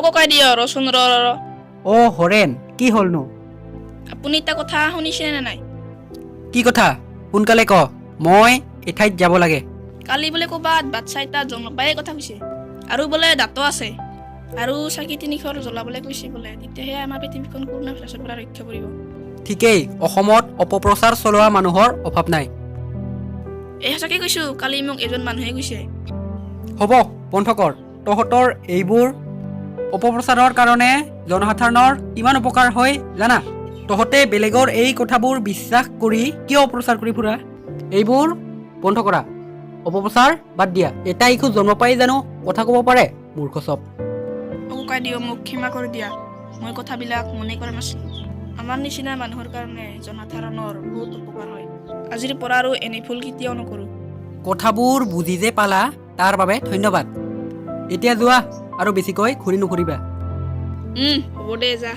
ককাই দিয় ৰচোন ৰ হৰেণ কি হ'লনো? আপুনি এটা কথা শুনিছেনে নে নাই? কি কথা সোনকালে ক, মই এঠাইত যাব লাগে। কালি বোলে ক'ৰবাত বাচ্ছা এটা জন্ম পায়ে কথা কৈছে, আৰু বোলে দাঁতো আছে, আৰু চাকি 300 জ্বলাবলৈ কৈছে বোলে। তেতিয়াহে আমাৰ পৃথিৱীখন কৰোণা ভাইৰাছৰ পৰা ৰক্ষা পৰিব। ঠিকেই, অসমত অপপ্ৰচাৰ চলোৱা মানুহৰ অভাৱ নাই। এই সঁচাকে কৈছো, কালি মোক এজন মানুহে কৈছে। হ'ব বন্ধ কৰ, তহঁতৰ এইবোৰ অপপ্ৰচাৰৰ কাৰণে জনসাধাৰণৰ কিমান উপকাৰ হয় জানা? তহঁতে বেলেগৰ এই কথাবোৰ বিশ্বাস কৰি কিয় অপপ্ৰচাৰ কৰি ফুৰা? এইবোৰ বন্ধ কৰা, অপপ্ৰচাৰ বাদ দিয়া। এটা শিশু জন্ম পাই জানো কথা ক'ব পাৰে? মূৰ্খ চব। ককাই দিয়, মোক ক্ষমা কৰি দিয়া, মই কথাবিলাক মনে কৰা নাছিলো। আমাৰ নিচিনা মানুহৰ কাৰণে জনসাধাৰণৰ বহুত উপকাৰ হয়। আজিৰ পৰা আৰু এনে ভুল কেতিয়াও নকৰো। কথাবোৰ বুজি যে পালা তাৰ বাবে ধন্যবাদ। এতিয়া যোৱা আৰু বেছিকৈ ঘূৰি নুফুৰিবা। হ'ব দে, যা।